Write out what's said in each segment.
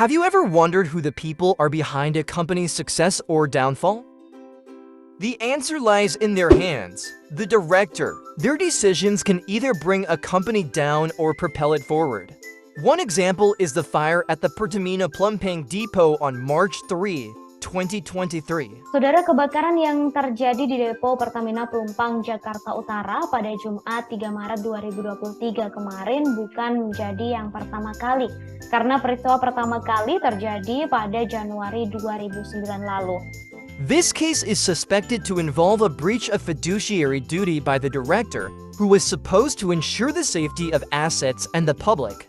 Have you ever wondered who the people are behind a company's success or downfall? The answer lies in their hands, the director. Their decisions can either bring a company down or propel it forward. One example is the fire at the Pertamina Pelumpang Depot on March 3, 2023. Saudara, kebakaran yang terjadi di Depo Pertamina Pelumpang, Jakarta Utara pada Jumat 3 Maret 2023 kemarin bukan menjadi yang pertama kali, karena peristiwa pertama kali terjadi pada Januari 2009 lalu. This case is suspected to involve a breach of fiduciary duty by the director, who was supposed to ensure the safety of assets and the public.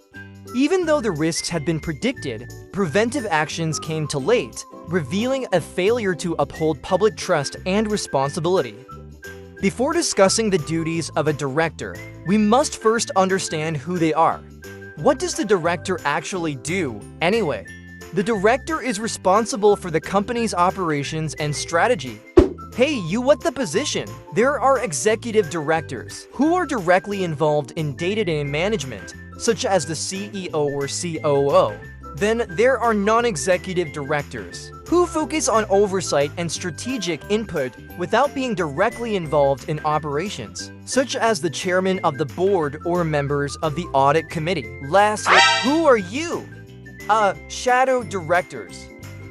Even though the risks had been predicted, preventive actions came too late, revealing a failure to uphold public trust and responsibility. Before discussing the duties of a director, we must first understand who they are. What does the director actually do, anyway? The director is responsible for the company's operations and strategy. Hey, you, what the position? There are executive directors who are directly involved in day-to-day management, such as the CEO or COO. Then there are non-executive directors who focus on oversight and strategic input without being directly involved in operations, such as the chairman of the board or members of the audit committee. Lastly, who are you? Shadow directors,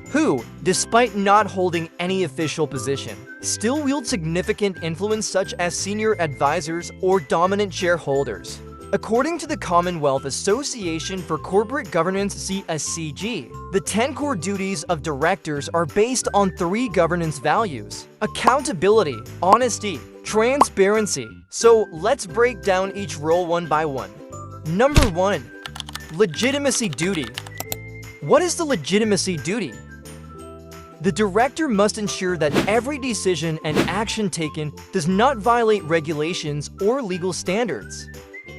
who, despite not holding any official position, still wield significant influence, such as senior advisors or dominant shareholders. According to the Commonwealth Association for Corporate Governance (CSCG), the 10 core duties of directors are based on 3 governance values: accountability, honesty, transparency. So let's break down each role one by one. Number 1. Legitimacy duty. What is the legitimacy duty? The director must ensure that every decision and action taken does not violate regulations or legal standards.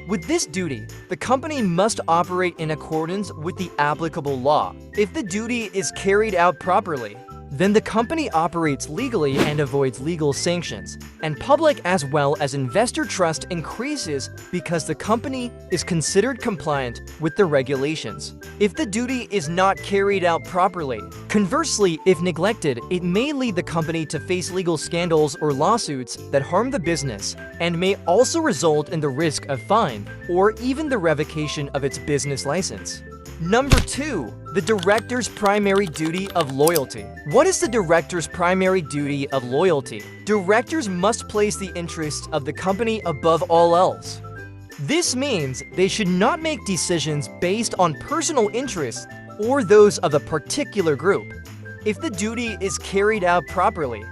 With this duty, the company must operate in accordance with the applicable law. If the duty is carried out properly, then the company operates legally and avoids legal sanctions, and public as well as investor trust increases because the company is considered compliant with the regulations. If the duty is not carried out properly, conversely, if neglected, it may lead the company to face legal scandals or lawsuits that harm the business, and may also result in the risk of fine or even the revocation of its business license. Number 2. The director's primary duty of loyalty. What is the director's primary duty of loyalty? Directors must place the interests of the company above all else. This means they should not make decisions based on personal interests or those of a particular group. If the duty is carried out properly,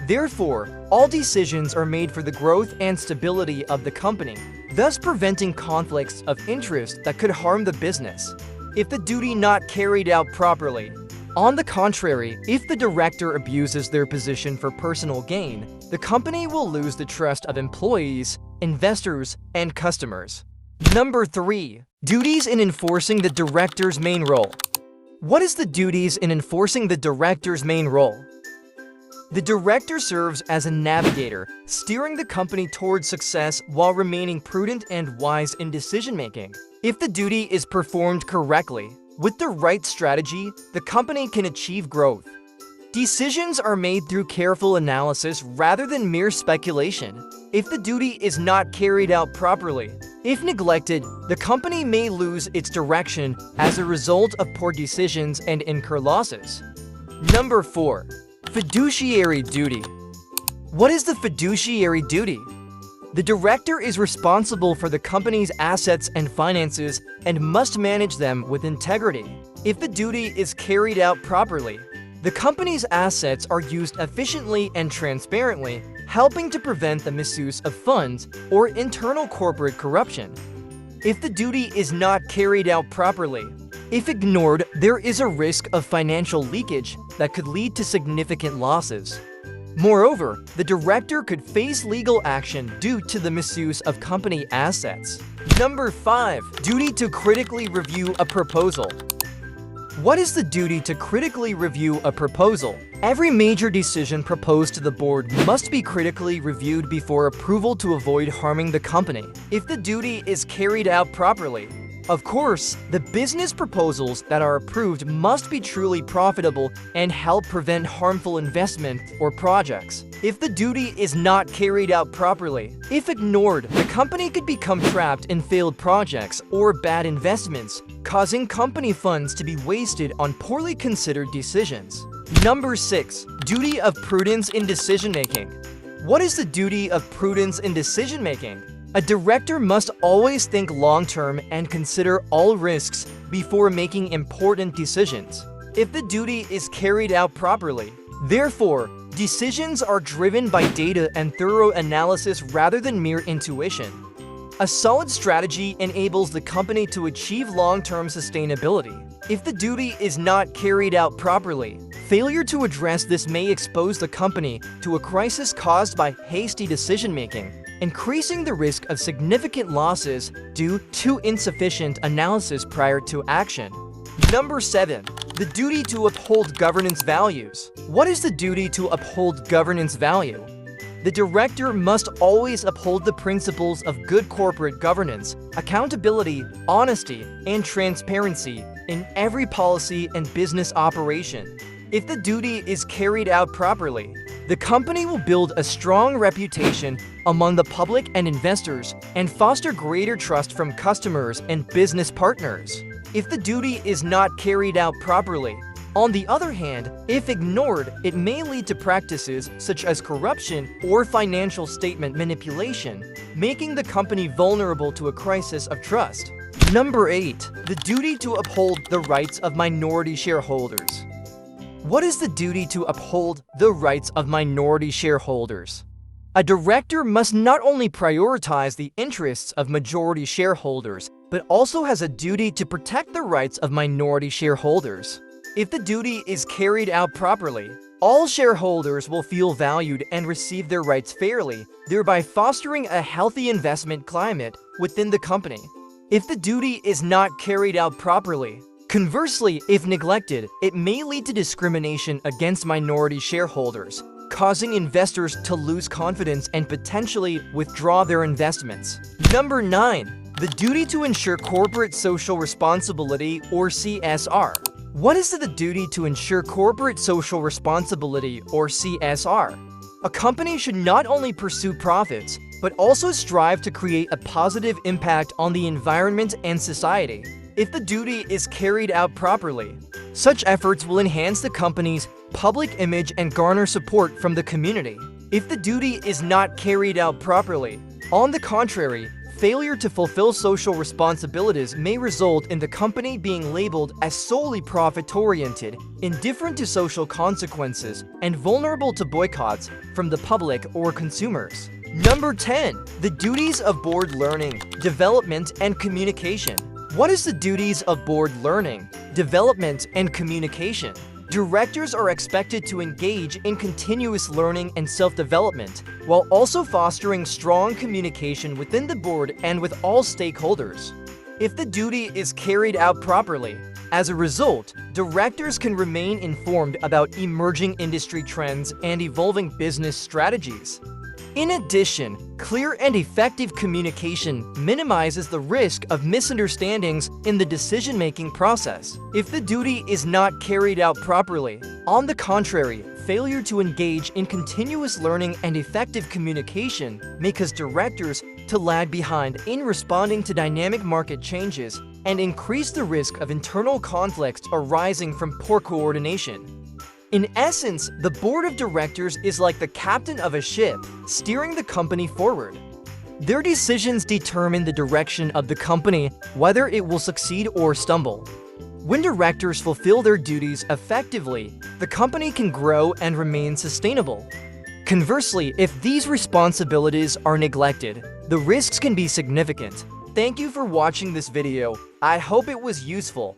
therefore, all decisions are made for the growth and stability of the company, thus preventing conflicts of interest that could harm the business. If the duty not carried out properly, on the contrary, if the director abuses their position for personal gain, the company will lose the trust of employees, investors, and customers. Number 3. Duties in enforcing the director's main role. What is the duties in enforcing the director's main role? The director serves as a navigator, steering the company towards success while remaining prudent and wise in decision-making. If the duty is performed correctly, with the right strategy, the company can achieve growth. Decisions are made through careful analysis rather than mere speculation. If the duty is not carried out properly, if neglected, the company may lose its direction as a result of poor decisions and incur losses. Number 4. Fiduciary duty. What is the fiduciary duty? The director is responsible for the company's assets and finances and must manage them with integrity. If the duty is carried out properly, the company's assets are used efficiently and transparently, helping to prevent the misuse of funds or internal corporate corruption. If the duty is not carried out properly, if ignored, there is a risk of financial leakage that could lead to significant losses. Moreover, the director could face legal action due to the misuse of company assets. Number 5. Duty to critically review a proposal. What is the duty to critically review a proposal? Every major decision proposed to the board must be critically reviewed before approval to avoid harming the company. If the duty is carried out properly, Of course, the business proposals that are approved must be truly profitable and help prevent harmful investment or projects. If the duty is not carried out properly, if ignored, the company could become trapped in failed projects or bad investments, causing company funds to be wasted on poorly considered decisions. Number 6. Duty of prudence in decision-making. What is the duty of prudence in decision-making? A director must always think long-term and consider all risks before making important decisions. If the duty is carried out properly, therefore, decisions are driven by data and thorough analysis rather than mere intuition. A solid strategy enables the company to achieve long-term sustainability. If the duty is not carried out properly, failure to address this may expose the company to a crisis caused by hasty decision-making, increasing the risk of significant losses due to insufficient analysis prior to action. Number 7. The duty to uphold governance values. What is the duty to uphold governance value? The director must always uphold the principles of good corporate governance, accountability, honesty, and transparency in every policy and business operation. If the duty is carried out properly, the company will build a strong reputation among the public and investors and foster greater trust from customers and business partners. If the duty is not carried out properly, on the other hand, if ignored, it may lead to practices such as corruption or financial statement manipulation, making the company vulnerable to a crisis of trust. Number 8. The duty to uphold the rights of minority shareholders. What is the duty to uphold the rights of minority shareholders? A director must not only prioritize the interests of majority shareholders, but also has a duty to protect the rights of minority shareholders. If the duty is carried out properly, all shareholders will feel valued and receive their rights fairly, thereby fostering a healthy investment climate within the company. If the duty is not carried out properly, conversely, if neglected, it may lead to discrimination against minority shareholders, causing investors to lose confidence and potentially withdraw their investments. Number 9. The duty to ensure corporate social responsibility or CSR. What is the duty to ensure corporate social responsibility or CSR? A company should not only pursue profits, but also strive to create a positive impact on the environment and society. If the duty is carried out properly, such efforts will enhance the company's public image and garner support from the community. If the duty is not carried out properly, on the contrary, failure to fulfill social responsibilities may result in the company being labeled as solely profit-oriented, indifferent to social consequences, and vulnerable to boycotts from the public or consumers. Number 10. The duties of board learning, development, and communication. What is the duties of board learning, development, and communication? Directors are expected to engage in continuous learning and self-development, while also fostering strong communication within the board and with all stakeholders. If the duty is carried out properly, as a result, directors can remain informed about emerging industry trends and evolving business strategies. In addition, clear and effective communication minimizes the risk of misunderstandings in the decision-making process. If the duty is not carried out properly, on the contrary, failure to engage in continuous learning and effective communication may cause directors to lag behind in responding to dynamic market changes and increase the risk of internal conflicts arising from poor coordination. In essence, the board of directors is like the captain of a ship, steering the company forward. Their decisions determine the direction of the company, whether it will succeed or stumble. When directors fulfill their duties effectively, the company can grow and remain sustainable. Conversely, if these responsibilities are neglected, the risks can be significant. Thank you for watching this video. I hope it was useful.